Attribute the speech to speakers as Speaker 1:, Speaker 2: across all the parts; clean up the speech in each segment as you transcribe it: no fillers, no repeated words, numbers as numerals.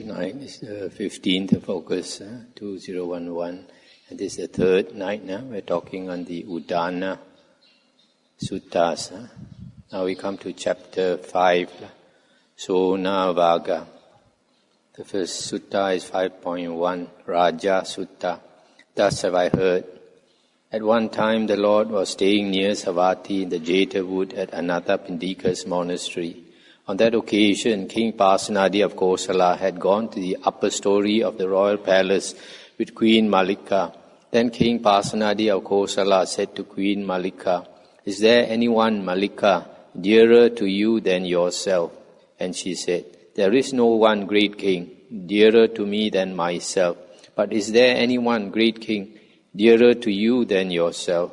Speaker 1: Tonight is the 15th of August, 2011, and this is the third night now. We're talking on the Udana Suttas. Now we come to chapter 5, Sona Vaga. The first sutta is 5.1, Raja Sutta. Thus have I heard. At one time the Lord was staying near Savatthi in the Jeta wood at Anathapindika's monastery. On that occasion, King Pasenadi of Kosala had gone to the upper story of the royal palace with Queen Malika. Then King Pasenadi of Kosala said to Queen Malika, "Is there anyone, Malika, dearer to you than yourself?" And she said, "There is no one, great king, dearer to me than myself. But is there anyone, great king, dearer to you than yourself?"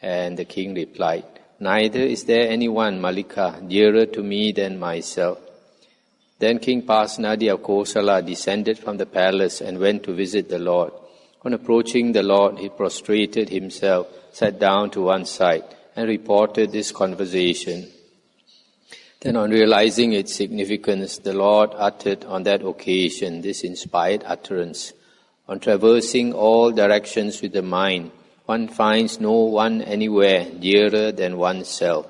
Speaker 1: And the king replied, "Neither is there anyone, Malika, dearer to me than myself." Then King Pasenadi of Kosala descended from the palace and went to visit the Lord. On approaching the Lord, he prostrated himself, sat down to one side, and reported this conversation. Then on realizing its significance, the Lord uttered on that occasion this inspired utterance. On traversing all directions with the mind, one finds no one anywhere dearer than oneself.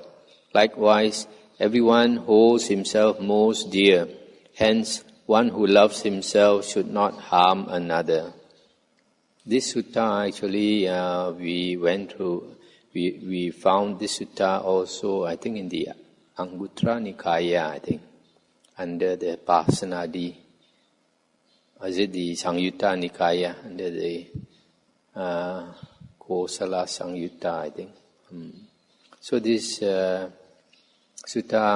Speaker 1: Likewise, everyone holds himself most dear. Hence, one who loves himself should not harm another. This sutta actually we found this sutta also, I think, in the Anguttara Nikaya, I think, under the Pasenadi. Is it the Sangyutta Nikaya, under the Kosala Sangyutta, I think. So this sutta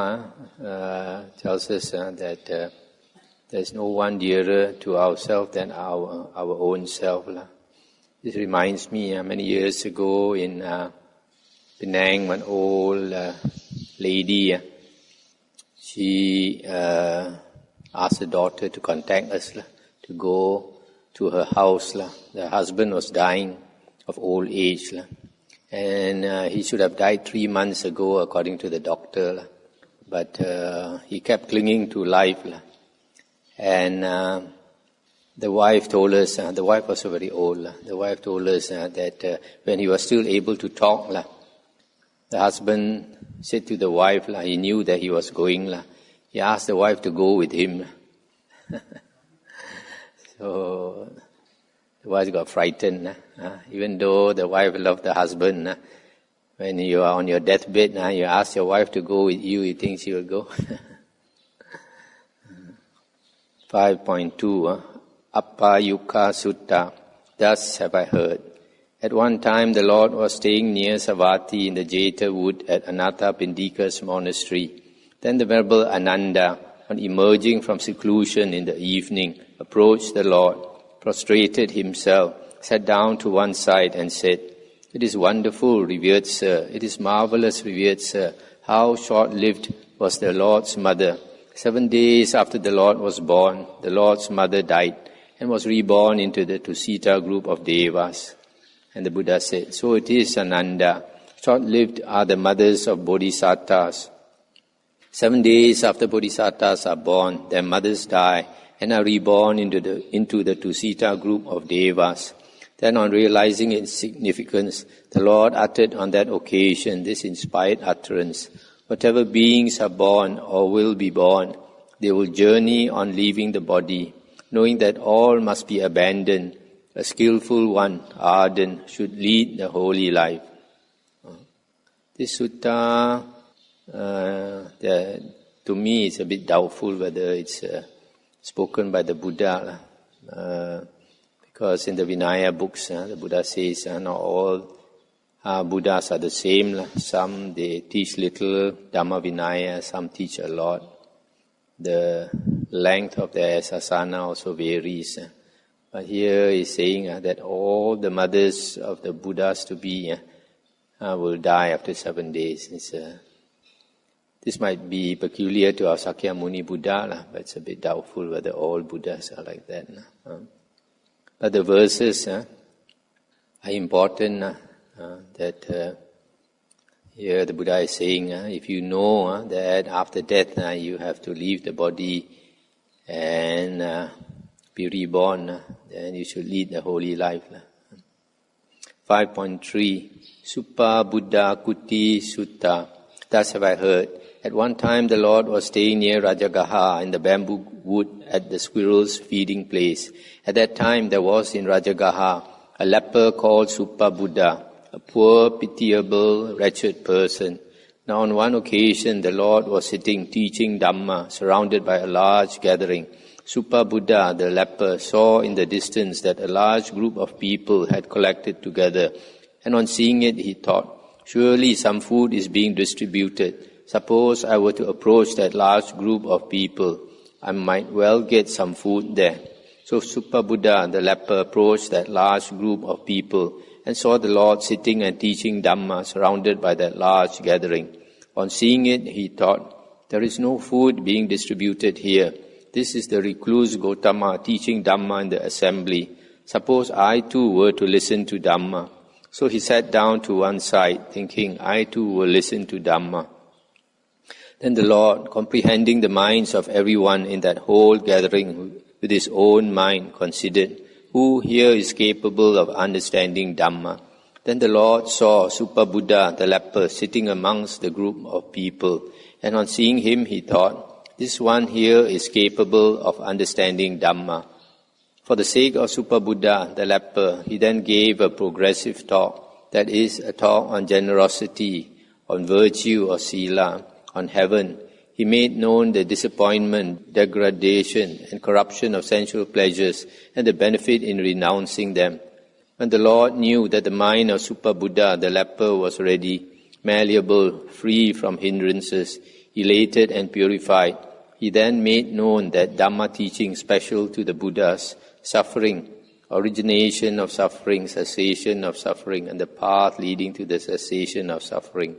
Speaker 1: tells us that there is no one dearer to ourselves than our own self. This reminds me, many years ago in Penang, one old lady, she asked her daughter to contact us, to go to her house. The husband was dying of old age, and he should have died 3 months ago according to the doctor, but he kept clinging to life, and the wife told us, the wife was very old, the wife told us that when he was still able to talk, the husband said to the wife, he knew that he was going, he asked the wife to go with him. So the wife got frightened. Even though the wife loved the husband, when you are on your deathbed, you ask your wife to go with you, you think she will go? 5.2, Appayuka Sutta. Thus have I heard. At one time the Lord was staying near Savatthi in the Jeta wood at Anathapindika's monastery. Then the Venerable Ananda, on emerging from seclusion in the evening, approached the Lord, prostrated himself, sat down to one side and said, "It is wonderful, revered sir. It is marvelous, revered sir. How short-lived was the Lord's mother. 7 days after the Lord was born, the Lord's mother died and was reborn into the Tusita group of Devas." And the Buddha said, "So it is, Ananda. Short-lived are the mothers of Bodhisattvas. 7 days after Bodhisattvas are born, their mothers die and are reborn into the Tusita group of Devas." Then on realizing its significance, the Lord uttered on that occasion this inspired utterance. Whatever beings are born or will be born, they will journey on leaving the body, knowing that all must be abandoned. A skillful one, ardent, should lead the holy life. This sutta, to me, it's a bit doubtful whether it's spoken by the Buddha, because in the Vinaya books, the Buddha says not all Buddhas are the same. Some they teach little Dhamma Vinaya, some teach a lot. The length of their sasana also varies. But here he's saying that all the mothers of the Buddhas to be will die after 7 days. This might be peculiar to our Sakyamuni Buddha, but it's a bit doubtful whether all Buddhas are like that. But the verses are important. That here the Buddha is saying, if you know that after death you have to leave the body and be reborn, then you should lead the holy life. 5.3 Suppa Buddha Kuti Sutta. Thus have I heard. At one time the Lord was staying near Rajagaha in the bamboo wood at the squirrel's feeding place. At that time there was in Rajagaha a leper called Suppa Buddha, a poor, pitiable, wretched person. Now on one occasion the Lord was sitting teaching Dhamma, surrounded by a large gathering. Suppa Buddha, the leper, saw in the distance that a large group of people had collected together, and on seeing it he thought, surely some food is being distributed. Suppose I were to approach that large group of people, I might well get some food there. So Suppa Buddha, the leper, approached that large group of people and saw the Lord sitting and teaching Dhamma surrounded by that large gathering. On seeing it, he thought, there is no food being distributed here. This is the recluse Gotama teaching Dhamma in the assembly. Suppose I too were to listen to Dhamma. So he sat down to one side, thinking, I too will listen to Dhamma. Then the Lord, comprehending the minds of everyone in that whole gathering with his own mind, considered, who here is capable of understanding Dhamma? Then the Lord saw Suppa Buddha, the leper, sitting amongst the group of people. And on seeing him, he thought, this one here is capable of understanding Dhamma. For the sake of Suppa Buddha, the leper, he then gave a progressive talk, that is, a talk on generosity, on virtue or sila, on heaven. He made known the disappointment, degradation, and corruption of sensual pleasures, and the benefit in renouncing them. When the Lord knew that the mind of Suppa Buddha, the leper, was ready, malleable, free from hindrances, elated and purified, he then made known that Dhamma teaching special to the Buddhas, suffering, origination of suffering, cessation of suffering, and the path leading to the cessation of suffering.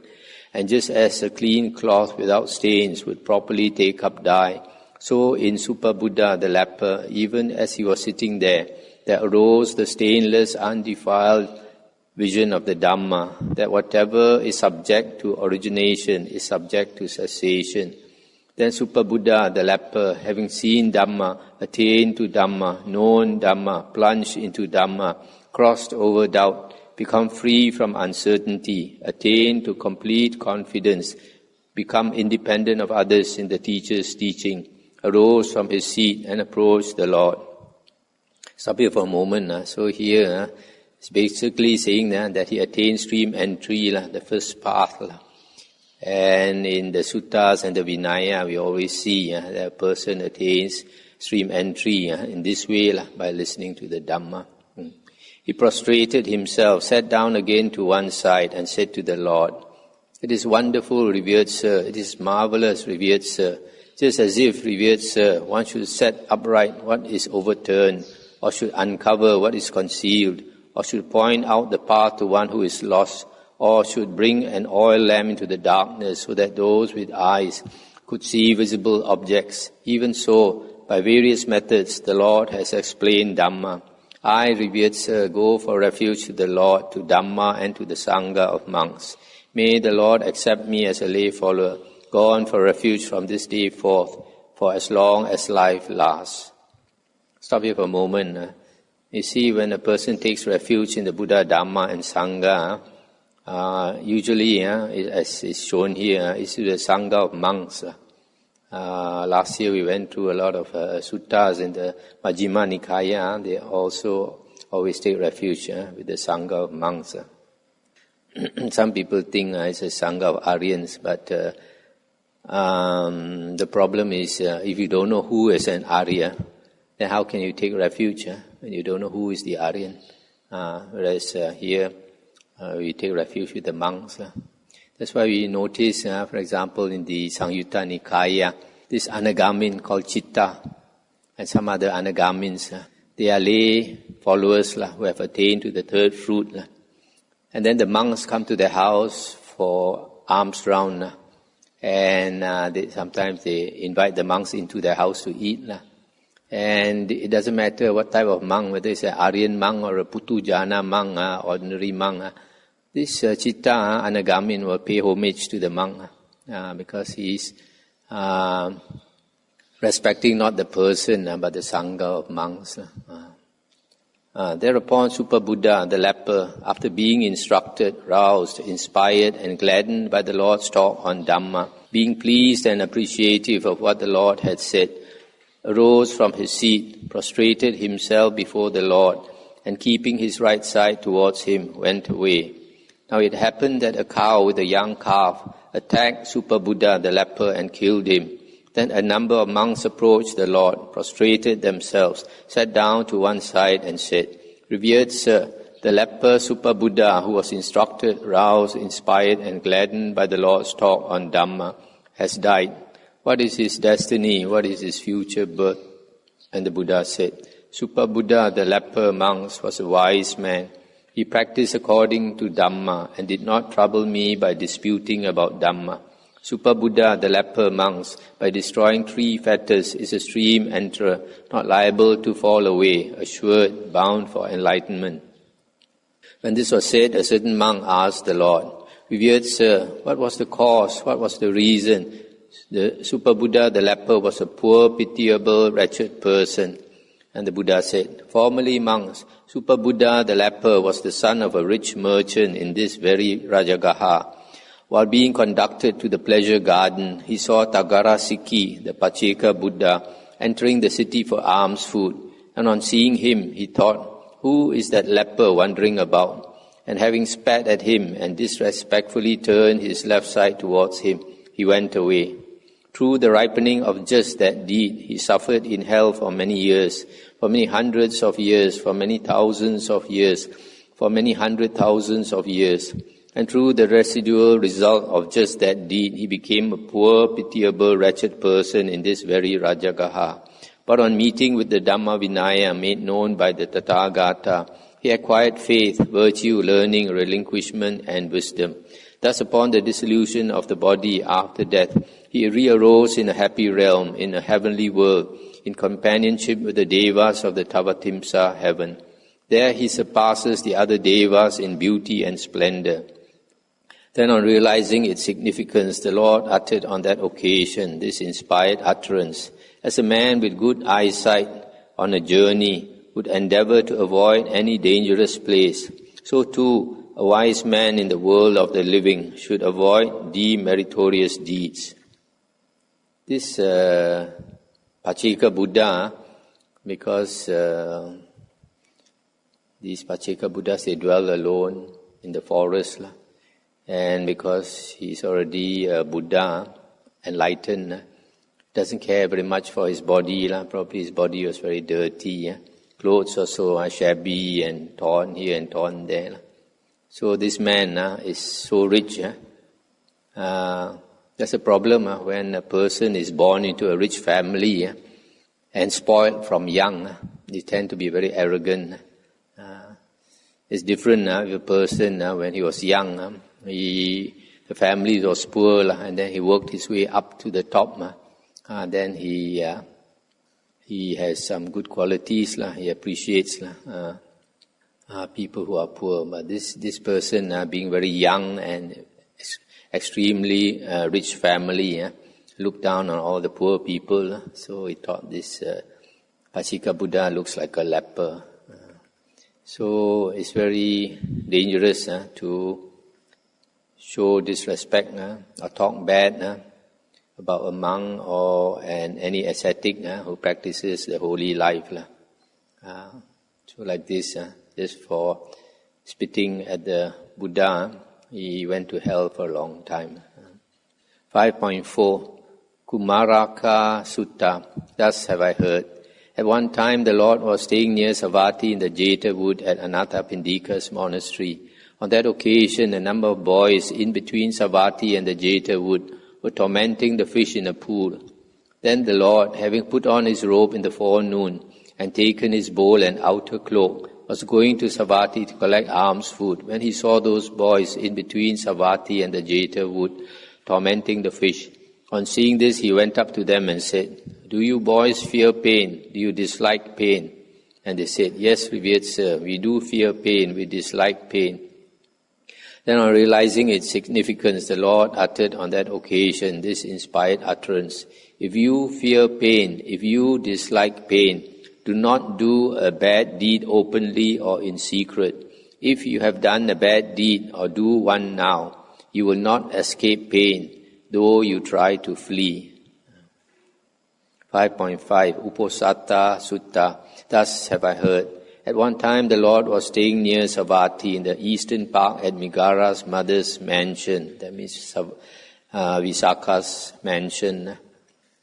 Speaker 1: And just as a clean cloth without stains would properly take up dye, so in Suppa Buddha, the leper, even as he was sitting there arose the stainless, undefiled vision of the Dhamma, that whatever is subject to origination is subject to cessation. Then Suppa Buddha, the leper, having seen Dhamma, attained to Dhamma, known Dhamma, plunged into Dhamma, crossed over doubt, become free from uncertainty, attain to complete confidence, become independent of others in the teacher's teaching, arose from his seat and approached the Lord. Stop here for a moment. So here, it's basically saying that he attained stream entry, the first path. And in the suttas and the Vinaya, we always see that a person attains stream entry in this way by listening to the Dhamma. He prostrated himself, sat down again to one side, and said to the Lord, it is wonderful, revered Sir. It is marvelous, revered Sir. Just as if, revered Sir, one should set upright what is overturned, or should uncover what is concealed, or should point out the path to one who is lost, or should bring an oil lamp into the darkness so that those with eyes could see visible objects. Even so, by various methods, the Lord has explained Dhamma. I, revered Sir, go for refuge to the Lord, to Dhamma, and to the Sangha of monks. May the Lord accept me as a lay follower, gone for refuge from this day forth, for as long as life lasts. Stop here for a moment. You see, when a person takes refuge in the Buddha, Dhamma, and Sangha, usually, as is shown here, is the Sangha of monks. Last year we went through a lot of suttas in the Majjhima Nikaya. They also always take refuge with the Sangha of monks. Some people think it's a Sangha of Aryans, but the problem is if you don't know who is an Arya, then how can you take refuge when you don't know who is the Aryan? Whereas here we take refuge with the monks. That's why we notice, for example, in the Samyutta Nikaya, this Anagamin called Chitta and some other Anagamins, they are lay followers who have attained to the third fruit. And then the monks come to their house for alms round, and sometimes they invite the monks into their house to eat. And it doesn't matter what type of monk, whether it's an Aryan monk or a Putujana monk, ordinary monk. This Chitta, Anagamin, will pay homage to the monk because he is respecting not the person but the Sangha of monks. Thereupon Super Buddha, the leper, after being instructed, roused, inspired and gladdened by the Lord's talk on Dhamma, being pleased and appreciative of what the Lord had said, arose from his seat, prostrated himself before the Lord, and keeping his right side towards him, went away. Now it happened that a cow with a young calf attacked Super Buddha the leper and killed him. Then a number of monks approached the Lord, prostrated themselves, sat down to one side and said, "Revered Sir, the leper Super Buddha, who was instructed, roused, inspired and gladdened by the Lord's talk on Dhamma, has died. What is his destiny? What is his future birth?" And the Buddha said, "Super Buddha, the leper monks, was a wise man. He practiced according to Dhamma and did not trouble me by disputing about Dhamma. Super Buddha, the leper monks, by destroying 3 fetters, is a stream enterer, not liable to fall away, assured, bound for enlightenment." When this was said, a certain monk asked the Lord, "Revered Sir, what was the cause? What was the reason? The Super Buddha, the leper, was a poor, pitiable, wretched person." And the Buddha said, "Formerly, monks, Super Buddha, the leper, was the son of a rich merchant in this very Rajagaha. While being conducted to the pleasure garden, he saw Tagarasiki, the Pacheka Buddha, entering the city for alms food. And on seeing him, he thought, 'Who is that leper wandering about?' And having spat at him and disrespectfully turned his left side towards him, he went away. Through the ripening of just that deed, he suffered in hell for many years, for many hundreds of years, for many thousands of years, for many 100,000s of years. And through the residual result of just that deed, he became a poor, pitiable, wretched person in this very Rajagaha. But on meeting with the Dhamma Vinaya made known by the Tathagata, he acquired faith, virtue, learning, relinquishment, and wisdom. Thus, upon the dissolution of the body after death, he re-arose in a happy realm, in a heavenly world, in companionship with the Devas of the Tavatimsa heaven. There he surpasses the other Devas in beauty and splendor." Then on realizing its significance, the Lord uttered on that occasion this inspired utterance. As a man with good eyesight on a journey would endeavor to avoid any dangerous place, so too a wise man in the world of the living should avoid demeritorious deeds. This Pacheka Buddha, because these Pacheka Buddhas, they dwell alone in the forest, and because he's already a Buddha, enlightened, doesn't care very much for his body. Probably his body was very dirty. Clothes also are shabby and torn here and torn there. So this man is so rich. That's a problem when a person is born into a rich family and spoiled from young. They tend to be very arrogant. It's different if a person, when he was young, the family was poor, and then he worked his way up to the top. Then he has some good qualities. He appreciates people who are poor. But this person, being very young and extremely rich family, looked down on all the poor people. So he thought this Pacheka Buddha looks like a leper. So it's very dangerous to show disrespect or talk bad about a monk or any ascetic who practices the holy life. So like this, just for spitting at the Buddha, he went to hell for a long time. 5.4 Kumaraka Sutta. Thus have I heard. At one time the Lord was staying near Savatthi in the Jeta wood at Anathapindika's monastery. On that occasion, a number of boys in between Savatthi and the Jeta wood were tormenting the fish in a pool. Then the Lord, having put on his robe in the forenoon and taken his bowl and outer cloak, was going to Savatthi to collect alms food. When he saw those boys in between Savatthi and the Jeta wood tormenting the fish, on seeing this, he went up to them and said, "Do you boys fear pain? Do you dislike pain?" And they said, "Yes, revered sir, we do fear pain, we dislike pain." Then on realizing its significance, the Lord uttered on that occasion this inspired utterance: if you fear pain, if you dislike pain, do not do a bad deed openly or in secret. If you have done a bad deed or do one now, you will not escape pain, though you try to flee. 5.5 Uposatha Sutta. Thus have I heard. At one time the Lord was staying near Savatthi in the eastern park at Migara's mother's mansion. That means Visakha's mansion.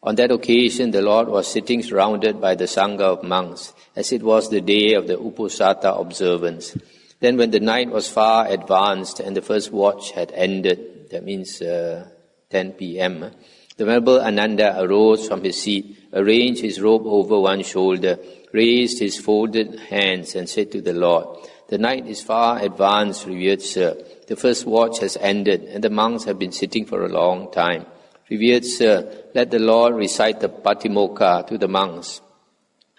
Speaker 1: On that occasion the Lord was sitting surrounded by the Sangha of monks, as it was the day of the Uposatha observance. Then when the night was far advanced and the first watch had ended, that means 10 p.m., the Venerable Ananda arose from his seat, arranged his robe over one shoulder, raised his folded hands and said to the Lord, "The night is far advanced, revered Sir. The first watch has ended and the monks have been sitting for a long time. Revered Sir, let the Lord recite the Patimokkha to the monks."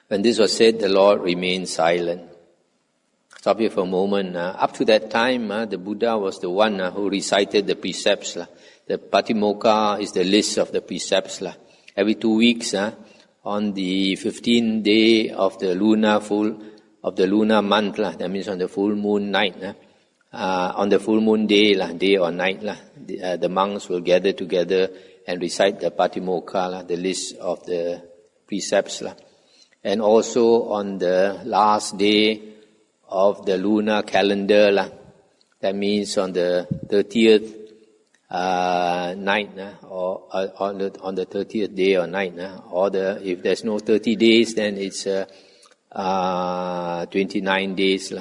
Speaker 1: When this was said, the Lord remained silent. Stop here for a moment. Up to that time, the Buddha was the one who recited the precepts. The Patimokkha is the list of the precepts. Every 2 weeks, on the 15th day of the lunar month, that means on the full moon night, on the full moon day, day or night, the monks will gather together and recite the Patimokkha, the list of the precepts. And also on the last day of the lunar calendar, that means on the 30th night, or on the 30th day or night, or if there's no 30 days, then it's 29 days,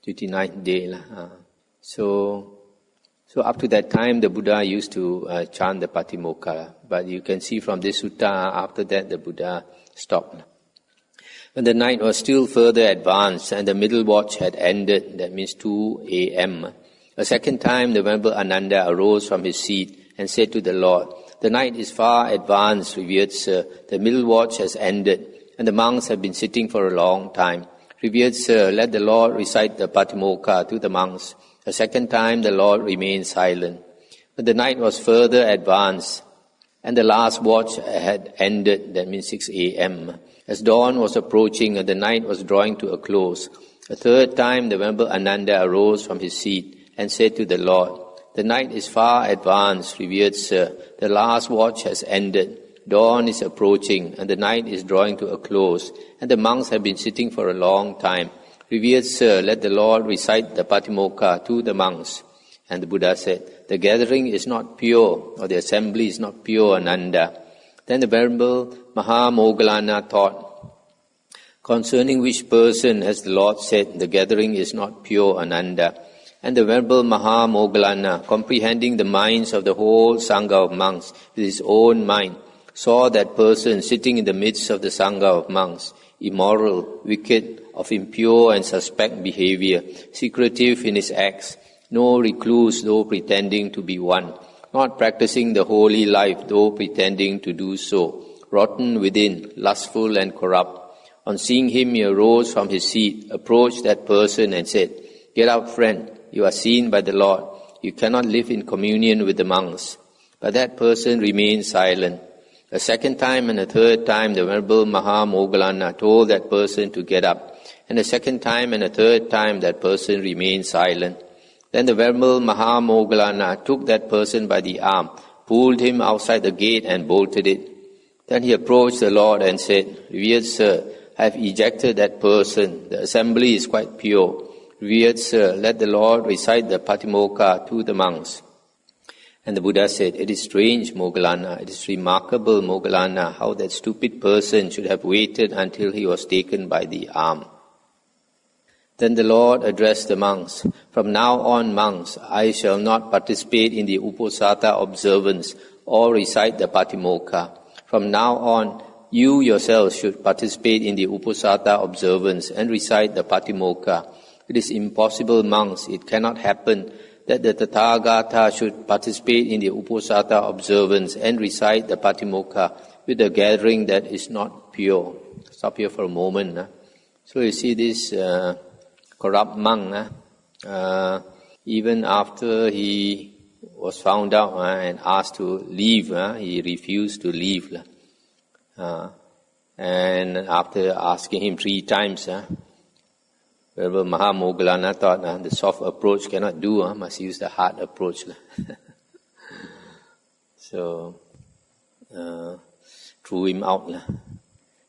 Speaker 1: 29th day. So up to that time, the Buddha used to chant the Patimokkha, but you can see from this sutta, after that the Buddha stopped. When the night was still further advanced and the middle watch had ended, that means 2 a.m., a second time the Venerable Ananda arose from his seat and said to the Lord, "The night is far advanced, revered Sir. The middle watch has ended and the monks have been sitting for a long time. Revered Sir, let the Lord recite the Patimokkha to the monks." A second time the Lord remained silent. When the night was further advanced and the last watch had ended, that means 6 a.m., as dawn was approaching and the night was drawing to a close, a third time the Venerable Ananda arose from his seat and said to the Lord, "The night is far advanced, revered Sir. The last watch has ended. Dawn is approaching and the night is drawing to a close, and the monks have been sitting for a long time. Revered Sir, let the Lord recite the Patimokkha to the monks." And the Buddha said, "The gathering is not pure, or the assembly is not pure, Ananda." Then the Venerable Mahamoggallana thought, "Concerning which person has the Lord said, 'The gathering is not pure, Ananda'?" And the Venerable Mahamoggallana, comprehending the minds of the whole Sangha of monks with his own mind, saw that person sitting in the midst of the Sangha of monks, immoral, wicked, of impure and suspect behavior, secretive in his acts, no recluse though pretending to be one, not practicing the holy life though pretending to do so, rotten within, lustful and corrupt. On seeing him, he arose from his seat, approached that person and said, "Get out, friend. You are seen by the Lord. You cannot live in communion with the monks." But that person remained silent. A second time and a third time the Venerable Mahamoggallana told that person to get up. And a second time and a third time that person remained silent. Then the Venerable Mahamoggallana took that person by the arm, pulled him outside the gate and bolted it. Then he approached the Lord and said, "Revered Sir, I have ejected that person. The assembly is quite pure. Revered Sir, let the Lord recite the Patimokkha to the monks." And the Buddha said, "It is strange, Moggallana, it is remarkable, Moggallana, how that stupid person should have waited until he was taken by the arm." Then the Lord addressed the monks, "From now on, monks, I shall not participate in the Uposatha observance or recite the Patimokkha. From now on, you yourselves should participate in the Uposatha observance and recite the Patimokkha. It is impossible, monks, it cannot happen that the Tathagata should participate in the Uposatha observance and recite the Patimokkha with a gathering that is not pure." Stop here for a moment. So you see this corrupt monk, even after he was found out and asked to leave, he refused to leave. And after asking him 3 times, Venerable Mahamoggallana thought the soft approach cannot do, must use the hard approach. So, threw him out.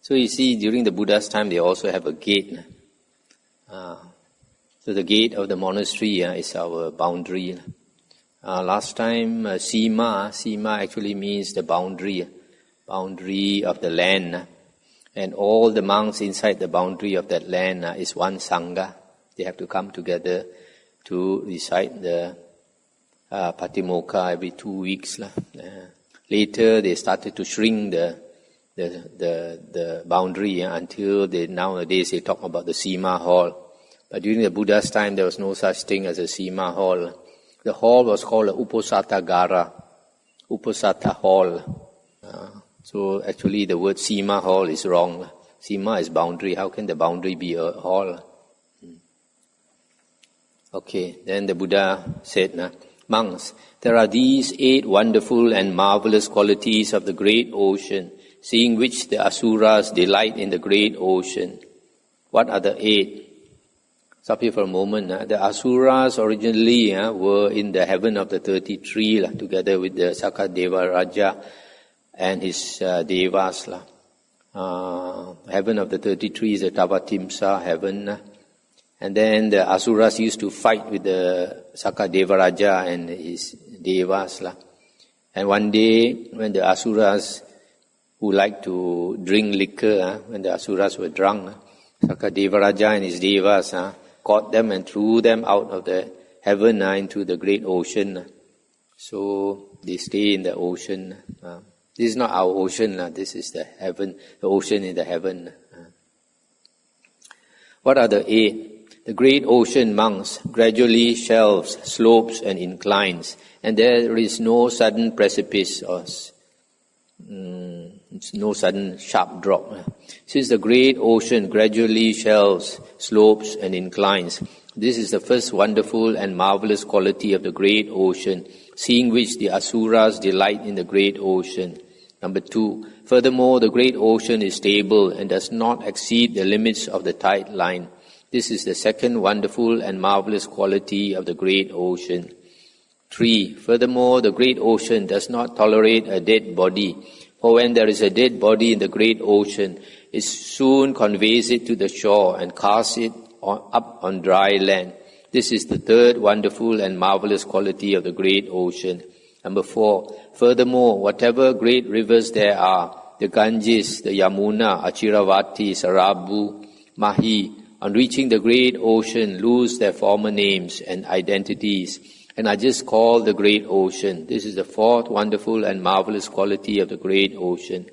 Speaker 1: So you see, during the Buddha's time, they also have a gate. So the gate of the monastery is our boundary. Last time, Sima actually means the boundary of the land. And all the monks inside the boundary of that land is one Sangha. They have to come together to recite the Patimokkha every 2 weeks. Later, they started to shrink the boundary until nowadays they talk about the Sima Hall. But during the Buddha's time, there was no such thing as a Sima Hall. The hall was called a Uposatthagara, Uposatha Hall. So actually the word Sima Hall is wrong. Sima is boundary. How can the boundary be a hall? Okay, then the Buddha said, monks, there are these 8 wonderful and marvelous qualities of the great ocean, seeing which the Asuras delight in the great ocean. What are the 8? Stop here for a moment. The Asuras originally were in the heaven of the 33 together with the Sakadeva Raja and his devas. Heaven of the 33 is the Tavatimsa heaven. And then the Asuras used to fight with the Sakadeva Raja and his devas. And one day, when the Asuras who liked to drink liquor, when the Asuras were drunk, Sakadeva Raja and his devas caught them and threw them out of the heaven into the great ocean. So they stay in the ocean. This is not our ocean, this is the heaven, the ocean in the heaven. What are the 8? The great ocean, monks, gradually shelves, slopes and inclines, and there is no sudden precipice or no sudden sharp drop. Since the great ocean gradually shelves, slopes and inclines, this is the first wonderful and marvelous quality of the great ocean, seeing which the Asuras delight in the great ocean. Number 2, furthermore, the great ocean is stable and does not exceed the limits of the tide line. This is the second wonderful and marvelous quality of the great ocean. 3, furthermore, the great ocean does not tolerate a dead body, for when there is a dead body in the great ocean, it soon conveys it to the shore and casts it up on dry land. This is the third wonderful and marvelous quality of the great ocean. Number 4, furthermore, whatever great rivers there are, the Ganges, the Yamuna, Achiravati, Sarabu, Mahi, on reaching the great ocean, lose their former names and identities, and are just called the great ocean. This is the fourth wonderful and marvelous quality of the great ocean.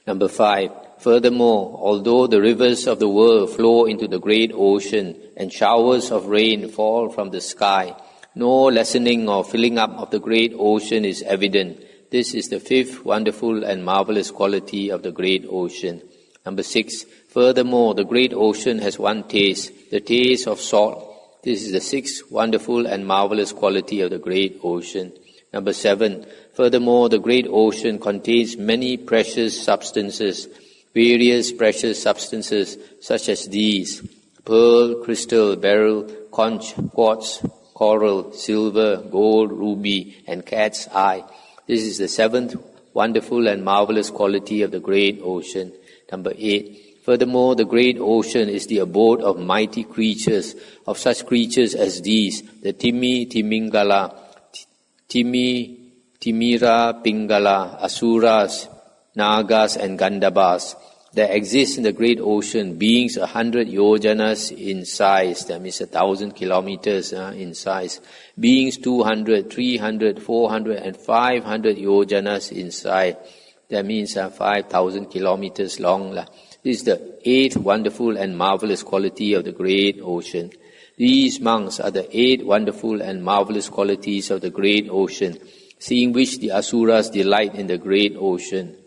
Speaker 1: Number 5, furthermore, although the rivers of the world flow into the great ocean and showers of rain fall from the sky, no lessening or filling up of the great ocean is evident. This is the fifth wonderful and marvelous quality of the great ocean. Number 6, furthermore, the great ocean has one taste, the taste of salt. This is the sixth wonderful and marvelous quality of the great ocean. Number 7, furthermore, the great ocean contains many precious substances, various precious substances such as these: pearl, crystal, beryl, conch, quartz, coral, silver, gold, ruby, and cat's eye. This is the seventh wonderful and marvelous quality of the great ocean. Number 8, furthermore, the great ocean is the abode of mighty creatures, of such creatures as these: the Timi, Timingala, Timira, Pingala, Asuras, Nagas, and Gandhabas. There exist in the great ocean beings 100 yojanas in size, that means 1,000 kilometers in size. Beings 200, 300, 400, and 500 yojanas in size. That means 5,000 kilometers long. This is the eighth wonderful and marvelous quality of the great ocean. These monks are the 8 wonderful and marvelous qualities of the great ocean, seeing which the Asuras delight in the great ocean.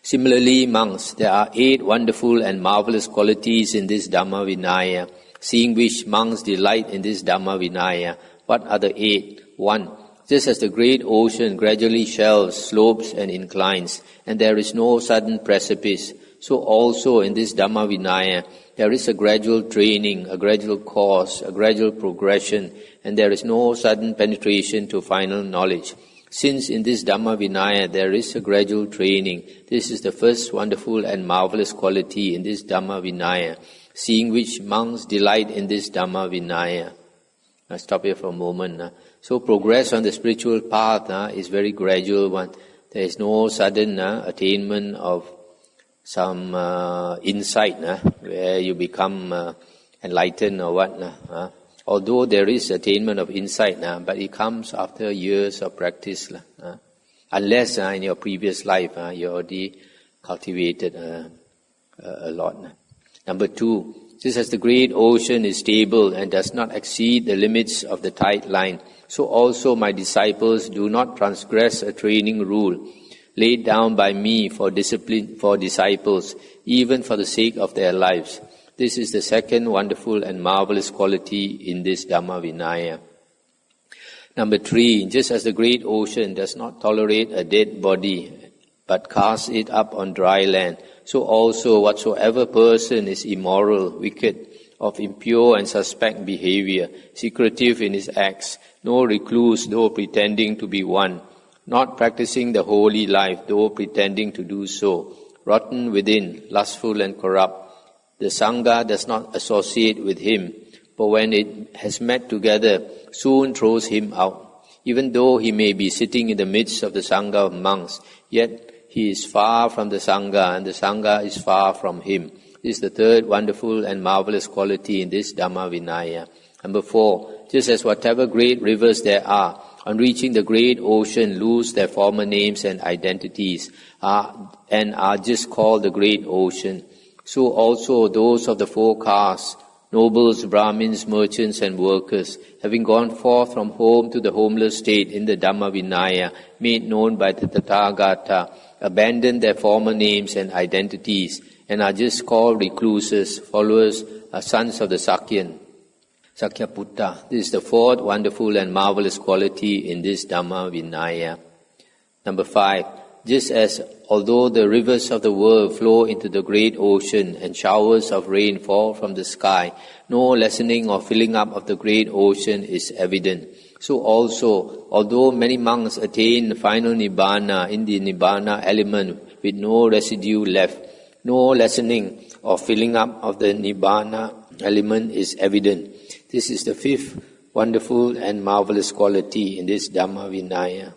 Speaker 1: Similarly, monks, there are 8 wonderful and marvelous qualities in this Dhamma Vinaya. seeing which monks delight in this Dhamma Vinaya. What are the 8? 1. Just as the great ocean gradually shelves, slopes and inclines, and there is no sudden precipice, so also in this Dhamma Vinaya, there is a gradual training, a gradual course, a gradual progression, and there is no sudden penetration to final knowledge. Since in this Dhamma Vinaya there is a gradual training, this is the first wonderful and marvelous quality in this Dhamma Vinaya, seeing which monks delight in this Dhamma Vinaya. I'll stop here for a moment. So progress on the spiritual path is very gradual one. There is no sudden attainment of some insight where you become enlightened or what. Although there is attainment of insight, but it comes after years of practice. Unless in your previous life you already cultivated a lot. Number 2, just as the great ocean is stable and does not exceed the limits of the tide line, so also my disciples do not transgress a training rule laid down by me for discipline for disciples, even for the sake of their lives. This is the second wonderful and marvelous quality in this Dhamma Vinaya. Number 3, just as the great ocean does not tolerate a dead body, but casts it up on dry land, so also whatsoever person is immoral, wicked, of impure and suspect behavior, secretive in his acts, no recluse though pretending to be one, not practicing the holy life though pretending to do so, rotten within, lustful and corrupt, the Sangha does not associate with him, but when it has met together, soon throws him out. Even though he may be sitting in the midst of the Sangha of monks, yet he is far from the Sangha, and the Sangha is far from him. This is the third wonderful and marvelous quality in this Dhamma Vinaya. Number 4, just as whatever great rivers there are, on reaching the great ocean, lose their former names and identities, and are just called the great ocean. So also those of the 4 castes, nobles, Brahmins, merchants and workers, having gone forth from home to the homeless state in the Dhamma Vinaya, made known by the Tathagata, abandon their former names and identities, and are just called recluses, followers, sons of the Sakyan, Sakyaputta. This is the 4th wonderful and marvelous quality in this Dhamma Vinaya. Number 5, just as although the rivers of the world flow into the great ocean and showers of rain fall from the sky, no lessening or filling up of the great ocean is evident. So also, although many monks attain final Nibbana in the Nibbana element with no residue left, no lessening or filling up of the Nibbana element is evident. This is the 5th wonderful and marvelous quality in this Dhamma Vinaya.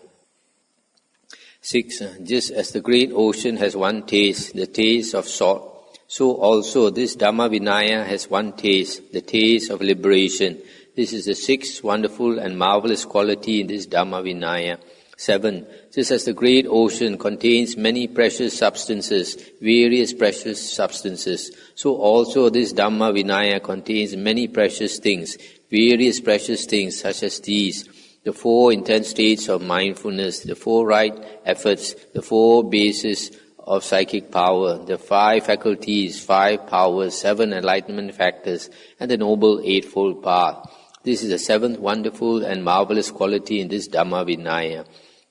Speaker 1: 6. Just as the great ocean has one taste, the taste of salt, so also this Dhamma Vinaya has one taste, the taste of liberation. This is the 6th wonderful and marvelous quality in this Dhamma Vinaya. 7. Just as the great ocean contains many precious substances, various precious substances, so also this Dhamma Vinaya contains many precious things, various precious things such as these: the 4 intense states of mindfulness, the 4 right efforts, the 4 bases of psychic power, the 5 faculties, 5 powers, 7 enlightenment factors, and the Noble Eightfold Path. This is the 7th wonderful and marvelous quality in this Dhamma Vinaya.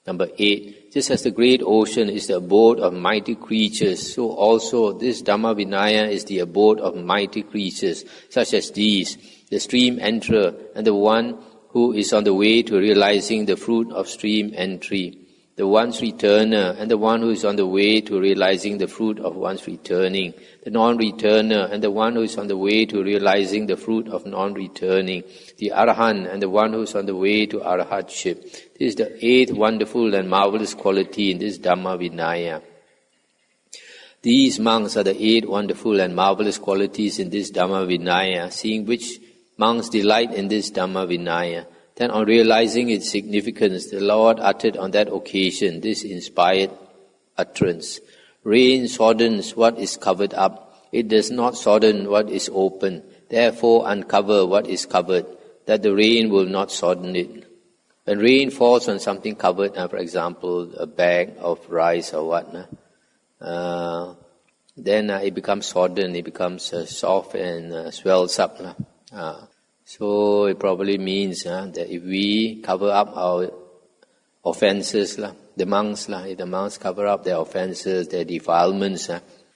Speaker 1: Number 8, just as the great ocean is the abode of mighty creatures, so also this Dhamma Vinaya is the abode of mighty creatures, such as these: the stream enterer and the one who is on the way to realizing the fruit of stream entry, the one's returner and the one who is on the way to realizing the fruit of one's returning, the non-returner and the one who is on the way to realizing the fruit of non-returning, the Arahant and the one who is on the way to Arahatship. This is the 8th wonderful and marvelous quality in this Dhamma Vinaya. These monks are the 8 wonderful and marvelous qualities in this Dhamma Vinaya, seeing which monks delight in this Dhamma Vinaya. Then on realizing its significance, the Lord uttered on that occasion this inspired utterance: rain soddens what is covered up, it does not sodden what is open, therefore uncover what is covered, that the rain will not sodden it. When rain falls on something covered, for example, a bag of rice or what, then it becomes sodden, it becomes soft and swells up. So it probably means that if we cover up our offenses, the monks, if the monks cover up their offenses, their defilements,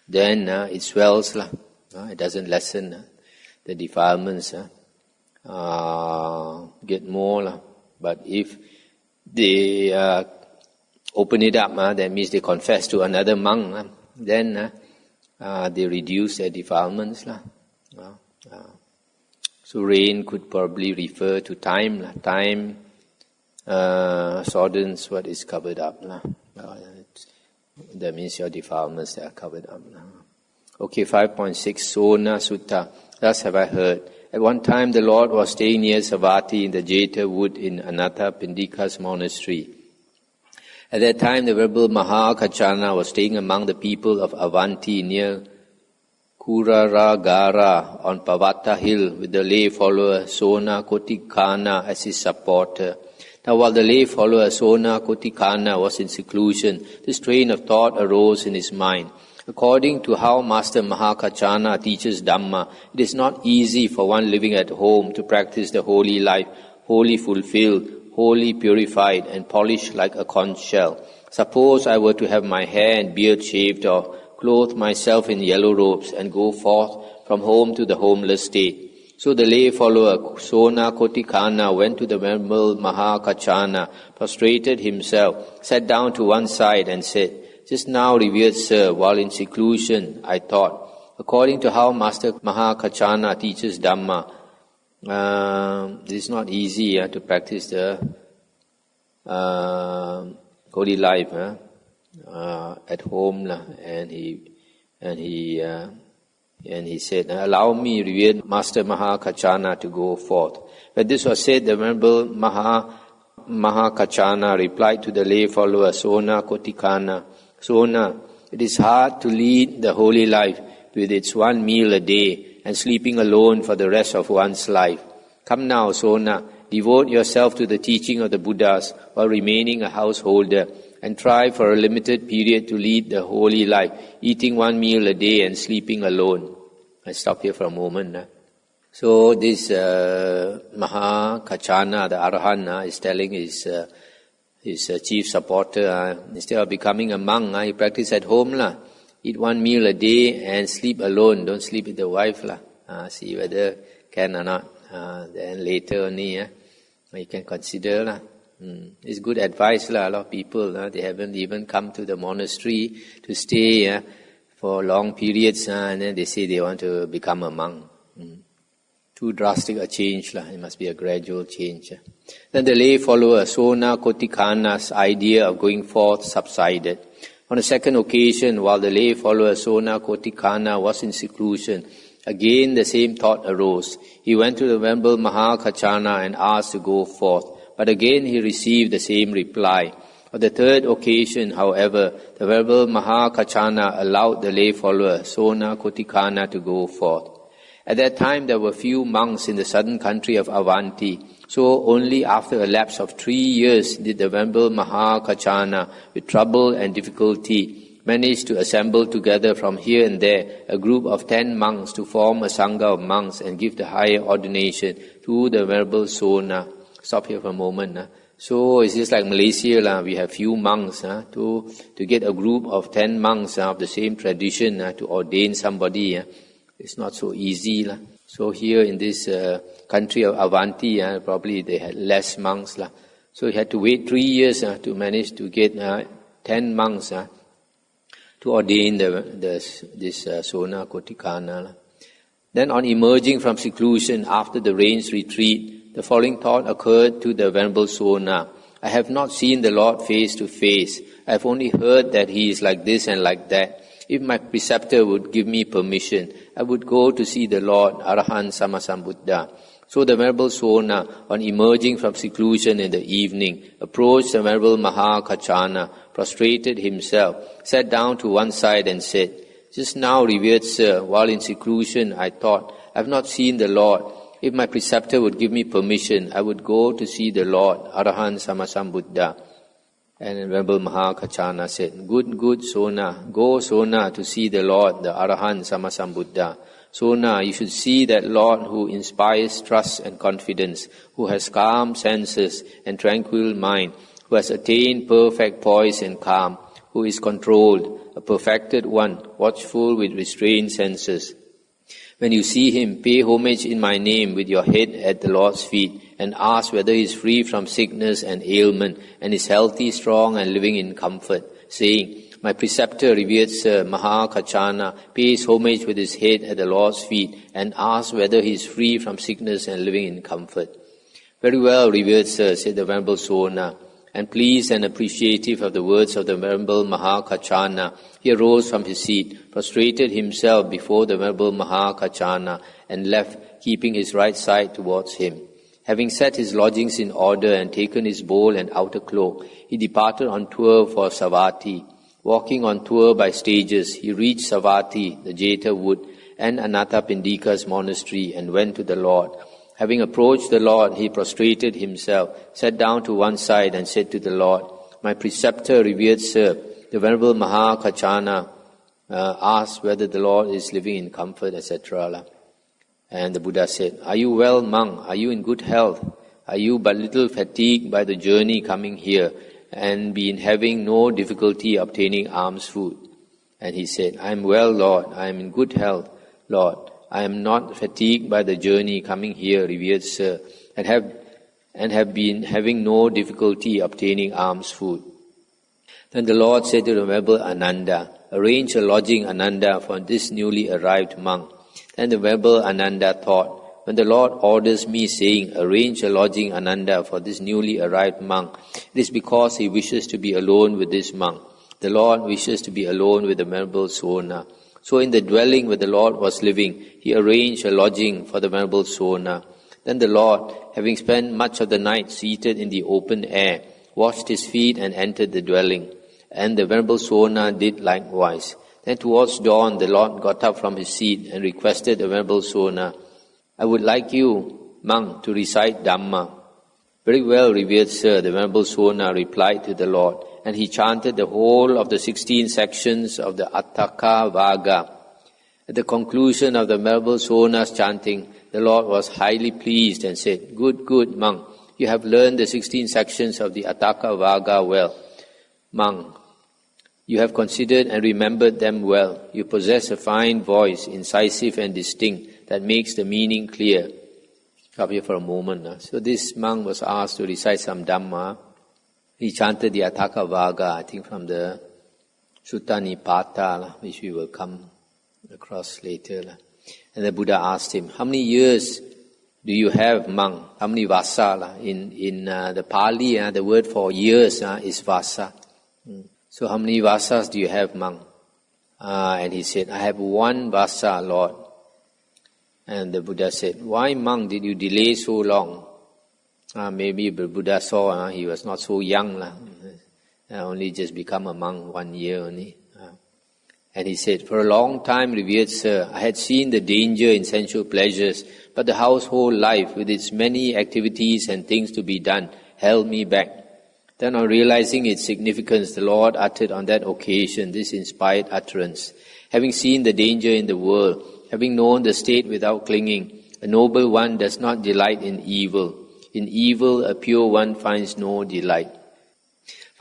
Speaker 1: then it swells, it doesn't lessen. The defilements get more. But if they open it up, that means they confess to another monk, then they reduce their defilements. So rain could probably refer to time. Time softens what is covered up. That means your defilements that are covered up. Okay, 5.6 Sona Sutta. Thus have I heard. At one time the Lord was staying near Savatthi in the Jeta wood in Anatta Pindika's monastery. At that time the Venerable Mahakachana was staying among the people of Avanti near Kuraragara on Pavata hill with the lay follower Sona Kotikana as his supporter. Now while the lay follower Sona Kotikana was in seclusion, this train of thought arose in his mind. According to how Master Mahakachana teaches Dhamma, it is not easy for one living at home to practice the holy life, wholly fulfilled, wholly purified and polished like a conch shell. Suppose I were to have my hair and beard shaved or clothe myself in yellow robes and go forth from home to the homeless state. So the lay follower Sona Kotikana went to the Venerable Mahakachana, prostrated himself, sat down to one side and said, "Just now, revered sir, while in seclusion, I thought, according to how Master Mahakachana teaches Dhamma, it is not easy to practice the holy life at home." And he said, "Allow me, revered Master Mahakachana, to go forth." When this was said, the Venerable Mahakachana replied to the lay follower Sona Kotikana, "Sona, it is hard to lead the holy life with its one meal a day and sleeping alone for the rest of one's life. Come now, Sona, devote yourself to the teaching of the Buddhas while remaining a householder, and try for a limited period to lead the holy life, eating one meal a day and sleeping alone." I stop here for a moment. So this Mahakachana, the Arahant, is telling his chief supporter, instead of becoming a monk, he practice at home. Eat one meal a day and sleep alone. Don't sleep with the wife. See whether can or not. Then later only, you can consider. It's good advice. A lot of people, they haven't even come to the monastery to stay for long periods, and then they say they want to become a monk. Too drastic a change. It must be a gradual change. Then the lay follower Sona Kotikana's idea of going forth subsided. On a second occasion, while the lay follower Sona Kotikana was in seclusion, again the same thought arose. He went to the Venerable Mahakachana and asked to go forth, but again he received the same reply. On the third occasion, however, the Venerable Mahakachana allowed the lay follower Sona Kotikana to go forth. At that time there were few monks in the southern country of Avanti, so only after a lapse of 3 years did the Venerable Mahakachana, with trouble and difficulty, manage to assemble together from here and there a group of 10 monks to form a sangha of monks and give the higher ordination to the Venerable Sona. Stop here for a moment. So it's just like Malaysia, we have few monks. To get a group of 10 monks of the same tradition to ordain somebody, it's not so easy. So here in this country of Avanti, probably they had less monks. So you had to wait 3 years to manage to get 10 monks to ordain this Sona Kotikana. Then on emerging from seclusion after the rain's retreat, the following thought occurred to the Venerable Sona. I have not seen the Lord face to face. I have only heard that He is like this and like that. If my preceptor would give me permission, I would go to see the Lord, Arahant Sammasambuddha. So the Venerable Sona, on emerging from seclusion in the evening, approached the Venerable Mahakachana, prostrated himself, sat down to one side and said, "Just now, revered sir, while in seclusion, I thought, I have not seen the Lord. If my preceptor would give me permission, I would go to see the Lord, Arahant Sammasambuddha." And the Venerable Mahakachana said, Good, Sona. Go, Sona, to see the Lord, the Arahant Sammasambuddha. Sona, you should see that Lord who inspires trust and confidence, who has calm senses and tranquil mind, who has attained perfect poise and calm, who is controlled, a perfected one, watchful with restrained senses. When you see him, pay homage in my name with your head at the Lord's feet, and ask whether he is free from sickness and ailment, and is healthy, strong, and living in comfort, saying, my preceptor, revered Sir Mahakachana, pays homage with his head at the Lord's feet, and asks whether he is free from sickness and living in comfort. Very well, revered Sir, said the Venerable Sona, and pleased and appreciative of the words of the Venerable Mahakachana, he arose from his seat, prostrated himself before the Venerable Mahakachana, and left, keeping his right side towards him. Having set his lodgings in order and taken his bowl and outer cloak, he departed on tour for Savatthi. Walking on tour by stages, he reached Savatthi, the Jeta wood, and Anathapindika's monastery, and went to the Lord. Having approached the Lord, he prostrated himself, sat down to one side, and said to the Lord, my preceptor, revered Sir, the Venerable Mahakachana, asked whether the Lord is living in comfort, etc. And the Buddha said, are you well, monk? Are you in good health? Are you but little fatigued by the journey coming here, and been having no difficulty obtaining alms food? And he said, I am well, Lord. I am in good health, Lord. I am not fatigued by the journey coming here, revered Sir, and have been having no difficulty obtaining alms food. Then the Lord said to the Venerable Ananda, arrange a lodging, Ananda, for this newly arrived monk. Then the Venerable Ananda thought, when the Lord orders me, saying, arrange a lodging, Ananda, for this newly arrived monk, it is because he wishes to be alone with this monk. The Lord wishes to be alone with the Venerable Sona. So in the dwelling where the Lord was living, he arranged a lodging for the Venerable Sona. Then the Lord, having spent much of the night seated in the open air, washed his feet and entered the dwelling. And the Venerable Sona did likewise. Then towards dawn, the Lord got up from his seat and requested the Venerable Sona, I would like you, monk, to recite Dhamma. Very well, revered Sir, the Venerable Sona replied to the Lord, and he chanted the whole of the 16 sections of the Attaka Vaga. At the conclusion of the Venerable Sona's chanting, the Lord was highly pleased and said, good, monk, you have learned the 16 sections of the Attaka Vaga well. Monk, you have considered and remembered them well. You possess a fine voice, incisive and distinct, that makes the meaning clear. Stop here for a moment. So this monk was asked to recite some Dhamma. He chanted the Attaka Vaga, I think from the Sutta Nipata, which we will come across later. And the Buddha asked him, how many years do you have, monk? How many vasa? In the Pali, the word for years is vasa. So how many vasas do you have, monk? And he said, I have 1 vasa, Lord. And the Buddha said, why, monk, did you delay so long? Maybe the Buddha saw he was not so young. Only just become a monk 1 year only. And he said, for a long time, revered Sir, I had seen the danger in sensual pleasures, but the household life with its many activities and things to be done held me back. Then on realizing its significance, the Lord uttered on that occasion this inspired utterance. Having seen the danger in the world, having known the state without clinging, a noble one does not delight in evil. In evil, a pure one finds no delight.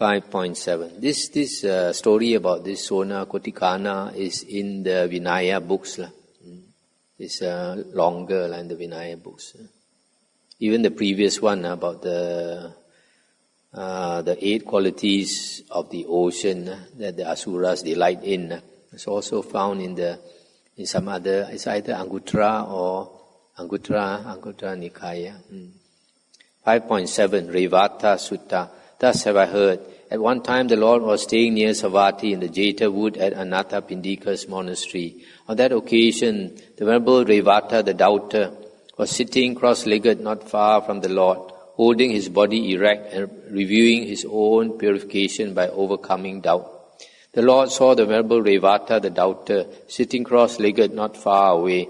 Speaker 1: 5.7. This story about this Sona Kotikana is in the Vinaya books. It's longer in the Vinaya books. Even the previous one about the 8 qualities of the ocean that the Asuras delight in. It's also found in some other, it's either Anguttara or Anguttara Nikaya. 5.7, Revata Sutta. Thus have I heard, at one time the Lord was staying near Savatthi in the Jeta wood at Anathapindika's monastery. On that occasion, the Venerable Revata, the doubter, was sitting cross-legged not far from the Lord, holding his body erect and reviewing his own purification by overcoming doubt. The Lord saw the Venerable Revata, the doubter, sitting cross-legged not far away,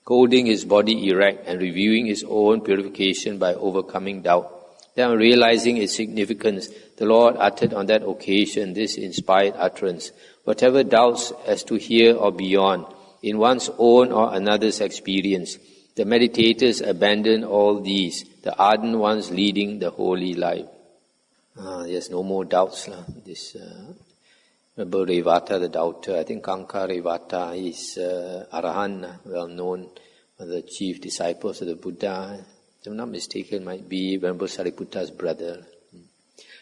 Speaker 1: holding his body erect and reviewing his own purification by overcoming doubt. Then realizing its significance, the Lord uttered on that occasion this inspired utterance. Whatever doubts as to here or beyond, in one's own or another's experience. The meditators abandon all these, the ardent ones leading the holy life. There's no more doubts. This remember Revata, the doubter. I think Kanka Revata is Arahant, well known, one of the chief disciples of the Buddha. If I'm not mistaken, might be Venerable Sariputta's brother.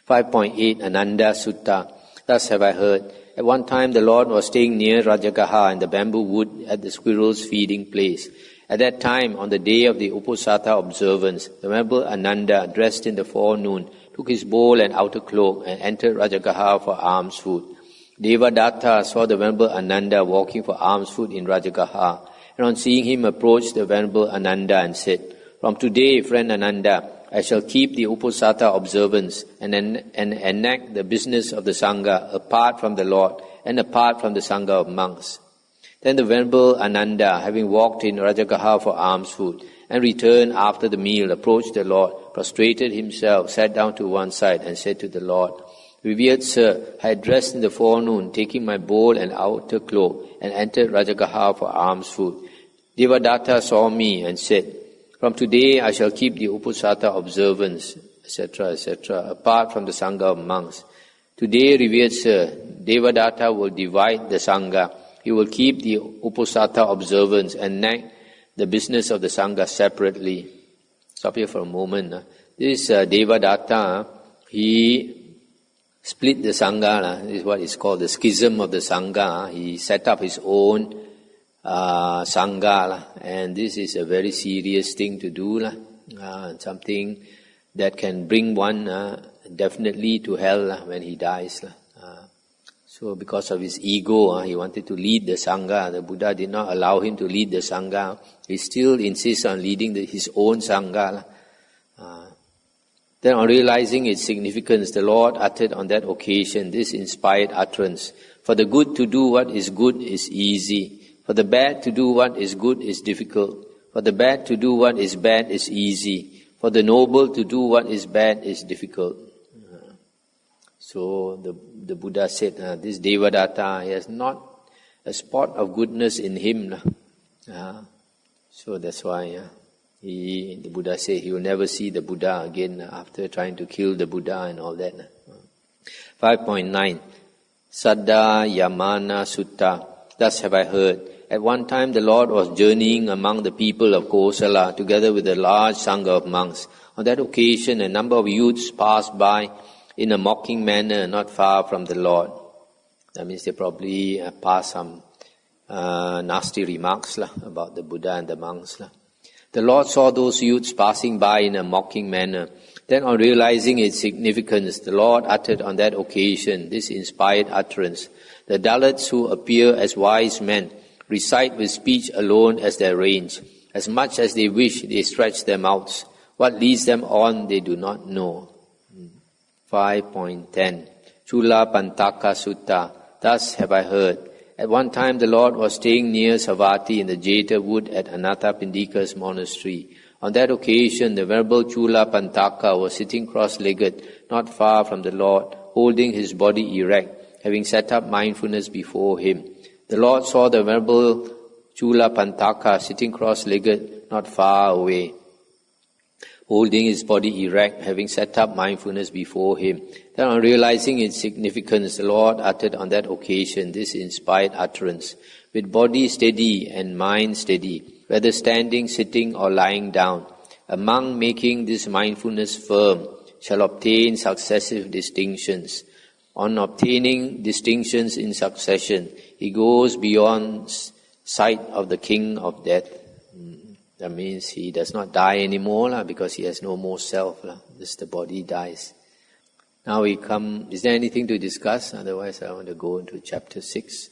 Speaker 1: 5.8 Ananda Sutta. Thus have I heard. At one time the Lord was staying near Rajagaha in the bamboo wood at the squirrel's feeding place. At that time, on the day of the Uposatha observance, the Venerable Ananda, dressed in the forenoon, took his bowl and outer cloak and entered Rajagaha for alms food. Devadatta saw the Venerable Ananda walking for alms food in Rajagaha, and on seeing him approached the Venerable Ananda and said, "From today, friend Ananda, I shall keep the Uposatha observance and enact the business of the Sangha apart from the Lord and apart from the Sangha of monks." Then the Venerable Ananda, having walked in Rajagaha for alms food and returned after the meal, approached the Lord, prostrated himself, sat down to one side and said to the Lord, "Revered Sir, I had dressed in the forenoon, taking my bowl and outer cloak, and entered Rajagaha for alms food. Devadatta saw me and said, 'From today I shall keep the Uposatha observance,' etc., etc., apart from the Sangha of monks. Today, revered Sir, Devadatta will divide the Sangha. He will keep the Uposatha observance and enact the business of the Sangha separately." Stop here for a moment. This Devadatta, he split the Sangha. This is what is called the schism of the Sangha. He set up his own Sangha, and this is a very serious thing to do, something that can bring one definitely to hell when he dies. So because of his ego, he wanted to lead the Sangha. The Buddha did not allow him to lead the Sangha. He still insists on leading his own Sangha. Then on realizing its significance, the Lord uttered on that occasion this inspired utterance: "For the good to do what is good is easy. For the bad to do what is good is difficult. For the bad to do what is bad is easy. For the noble to do what is bad is difficult." So the Buddha said, this Devadatta, he has not a spot of goodness in him. So that's why the Buddha said he will never see the Buddha again after trying to kill the Buddha and all that. 5.9 Saddha Yamana Sutta. Thus have I heard. At one time the Lord was journeying among the people of Kosala together with a large Sangha of monks. On that occasion a number of youths passed by in a mocking manner not far from the Lord. That means they probably passed some nasty remarks about the Buddha and the monks. The Lord saw those youths passing by in a mocking manner. Then on realizing its significance, the Lord uttered on that occasion this inspired utterance: "The Dalits who appear as wise men recite with speech alone as their range. As much as they wish, they stretch their mouths. What leads them on, they do not know." 5.10 Chula Pantaka Sutta. Thus have I heard. At one time the Lord was staying near Savatthi in the Jeta wood at Anathapindika's monastery. On that occasion the Venerable Chula Pantaka was sitting cross-legged not far from the Lord, holding his body erect, having set up mindfulness before him. The Lord saw the Venerable Chula Pantaka sitting cross-legged not far away, holding his body erect, having set up mindfulness before him. Then on realizing its significance, the Lord uttered on that occasion this inspired utterance: "With body steady and mind steady, whether standing, sitting or lying down, a monk making this mindfulness firm shall obtain successive distinctions. On obtaining distinctions in succession, he goes beyond sight of the king of death." That means he does not die anymore because he has no more self. Just the body dies. Now we come, is there anything to discuss? Otherwise I want to go into chapter 6.